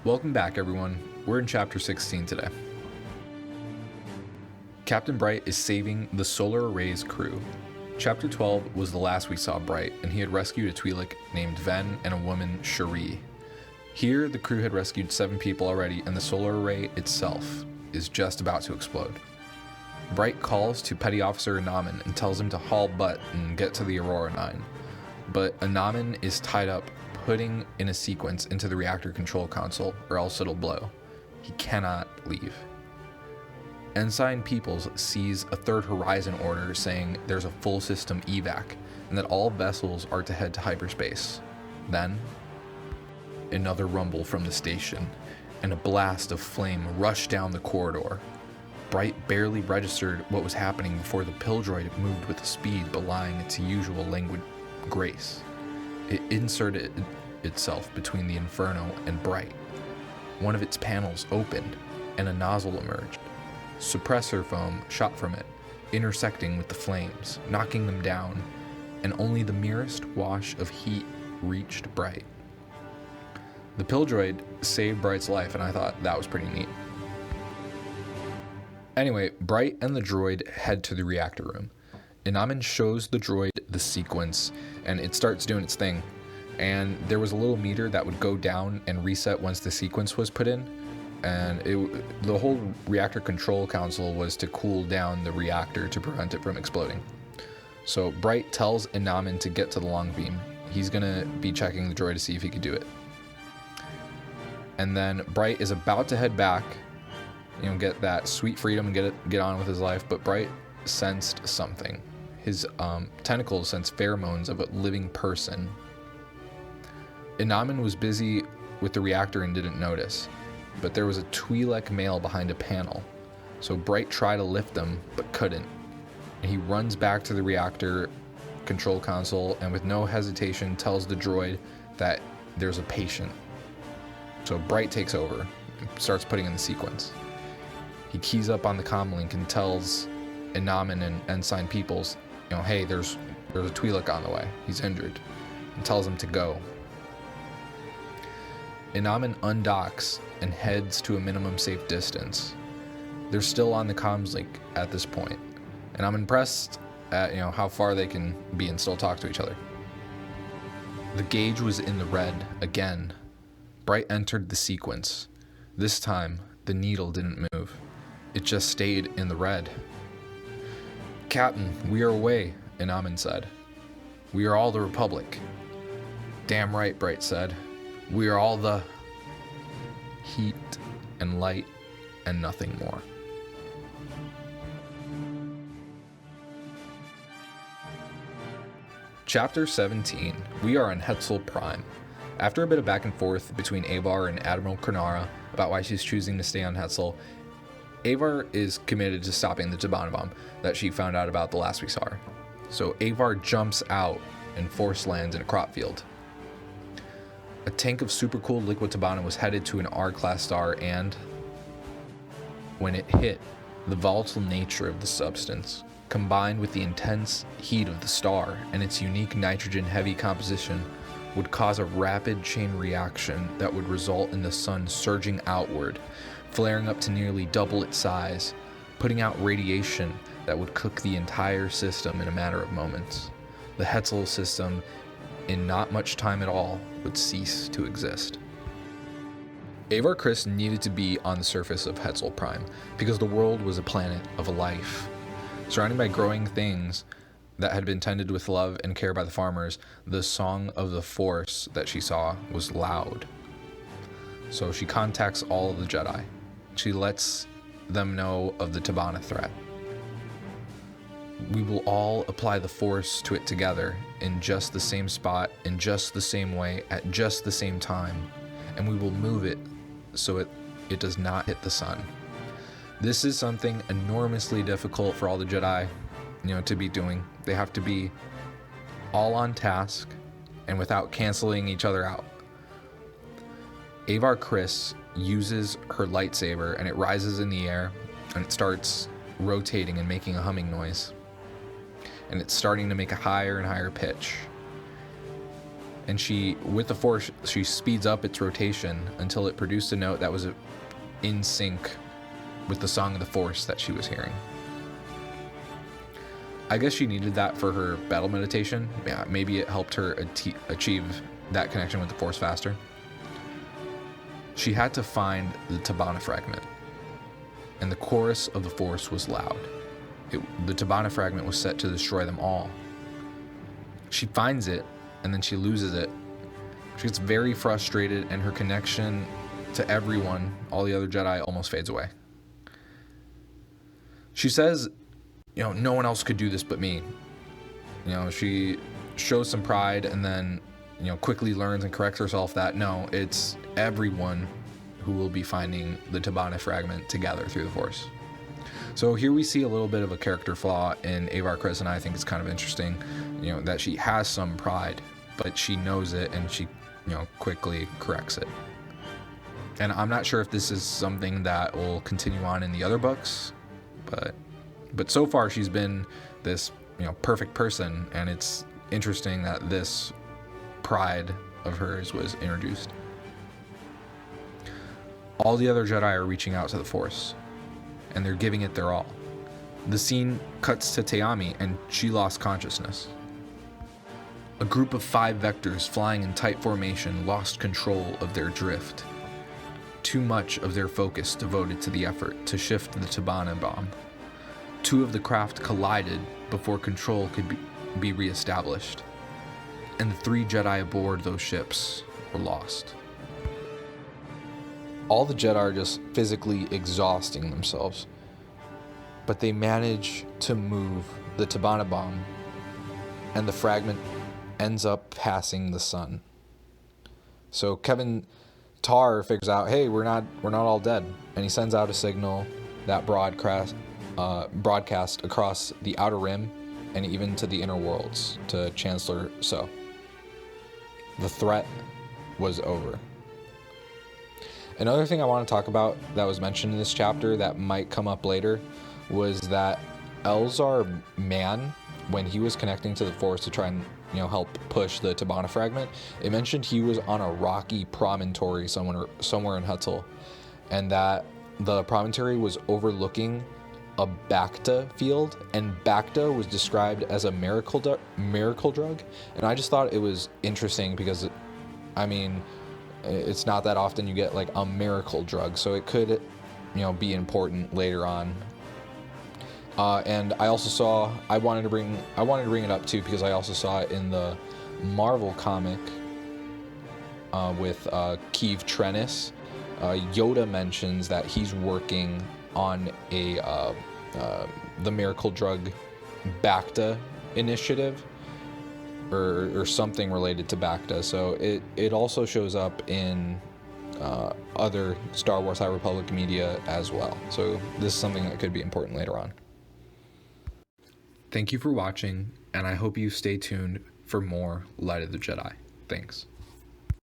Welcome back, everyone. We're in Chapter 16 today. Captain Bright is saving the Solar Array's crew. Chapter 12 was the last we saw Bright, and he had rescued a Twi'lek named Ven and a woman, Cherie. Here, the crew had rescued 7 people already, and the Solar Array itself is just about to explode. Bright calls to Petty Officer Anamin and tells him to haul butt and get to the Aurora 9. But Anamin is tied up putting in a sequence into the reactor control console, or else it'll blow. He cannot leave. Ensign Peoples sees a Third Horizon order saying there's a full system evac and that all vessels are to head to hyperspace. Then, another rumble from the station, and a blast of flame rushed down the corridor. Bright barely registered what was happening before the Pilldroid moved with a speed belying its usual languid grace. It inserted itself between the Inferno and Bright. One of its panels opened, and a nozzle emerged. Suppressor foam shot from it, intersecting with the flames, knocking them down, and only the merest wash of heat reached Bright. The Pilldroid saved Bright's life, and I thought that was pretty neat. Anyway, Bright and the droid head to the reactor room. Anamin shows the droid the sequence, and it starts doing its thing. And there was a little meter that would go down and reset once the sequence was put in. And the whole reactor control console was to cool down the reactor to prevent it from exploding. So Bright tells Anamin to get to the long beam. He's gonna be checking the droid to see if he could do it. And then Bright is about to head back, get that sweet freedom and get on with his life, but Bright sensed something. His tentacles sensed pheromones of a living person. Anamin was busy with the reactor and didn't notice, but there was a Twi'lek male behind a panel, so Bright tried to lift them, but couldn't. And he runs back to the reactor control console and with no hesitation tells the droid that there's a patient. So Bright takes over and starts putting in the sequence. He keys up on the comlink and tells Anamin and Ensign Peoples, hey, there's a Twi'lek on the way. He's injured, and tells him to go. Anamin undocks and heads to a minimum safe distance. They're still on the comms link at this point, and I'm impressed at how far they can be and still talk to each other. The gauge was in the red again. Bright entered the sequence. This time, the needle didn't move. It just stayed in the red. "Captain, we are away," Anamin said. "We are all the Republic." "Damn right," Bright said. "We are all the..." Heat and light and nothing more. Chapter 17. We are on Hetzel Prime. After a bit of back and forth between Avar and Admiral Karnara about why she's choosing to stay on Hetzal, Avar is committed to stopping the Tabana bomb that she found out about the last we saw her. So Avar jumps out and force lands in a crop field. A tank of super-cooled liquid Tabana was headed to an R-class star, and when it hit, the volatile nature of the substance, combined with the intense heat of the star and its unique nitrogen-heavy composition, would cause a rapid chain reaction that would result in the sun surging outward, flaring up to nearly double its size, putting out radiation that would cook the entire system in a matter of moments. The Hetzal system, in not much time at all, would cease to exist. Avar Kriss needed to be on the surface of Hetzel Prime because the world was a planet of life. Surrounded by growing things that had been tended with love and care by the farmers, the song of the Force that she saw was loud. So she contacts all of the Jedi. She lets them know of the Tabana threat. "We will all apply the Force to it together in just the same spot, in just the same way, at just the same time, and we will move it so it does not hit the sun." This is something enormously difficult for all the Jedi, to be doing. They have to be all on task and without canceling each other out. Avar Kriss uses her lightsaber and it rises in the air and it starts rotating and making a humming noise. And it's starting to make a higher and higher pitch. And with the Force, she speeds up its rotation until it produced a note that was in sync with the song of the Force that she was hearing. I guess she needed that for her battle meditation. Yeah, maybe it helped her achieve that connection with the Force faster. She had to find the Tabana fragment, and the chorus of the Force was loud. The Tabana fragment was set to destroy them all. She finds it, and then she loses it. She gets very frustrated, and her connection to everyone, all the other Jedi, almost fades away. She says, no one else could do this but me. She shows some pride and then, quickly learns and corrects herself that no, it's everyone who will be finding the Tabana fragment together through the Force. So here we see a little bit of a character flaw in Avar Kriss, and I think it's kind of interesting, that she has some pride, but she knows it and she, quickly corrects it. And I'm not sure if this is something that will continue on in the other books, but so far she's been this, perfect person, and it's interesting that this pride of hers was introduced. All the other Jedi are reaching out to the Force, and they're giving it their all. The scene cuts to Teami, and she lost consciousness. A group of 5 vectors flying in tight formation lost control of their drift. Too much of their focus devoted to the effort to shift the Tabana bomb. 2 of the craft collided before control could be reestablished, and the 3 Jedi aboard those ships were lost. All the Jedi are just physically exhausting themselves, but they manage to move the Tabana bomb, and the fragment ends up passing the sun. So Kevin Tarr figures out, hey, we're not all dead, and he sends out a signal that broadcast across the Outer Rim and even to the inner worlds to Chancellor So. The threat was over. Another thing I want to talk about that was mentioned in this chapter that might come up later was that Elzar Mann, when he was connecting to the Force to try and help push the Tabana fragment, it mentioned he was on a rocky promontory somewhere in Hetzal, and that the promontory was overlooking a Bacta field, and Bacta was described as a miracle drug, and I just thought it was interesting because, it's not that often you get like a miracle drug, so it could, be important later on. And I wanted to bring it up too because I also saw it in the Marvel comic with Keeve Trennis. Yoda mentions that he's working on the miracle drug Bacta initiative, or something related to Bacta. So it also shows up in other Star Wars High Republic media as well. So this is something that could be important later on. Thank you for watching, and I hope you stay tuned for more Light of the Jedi. Thanks.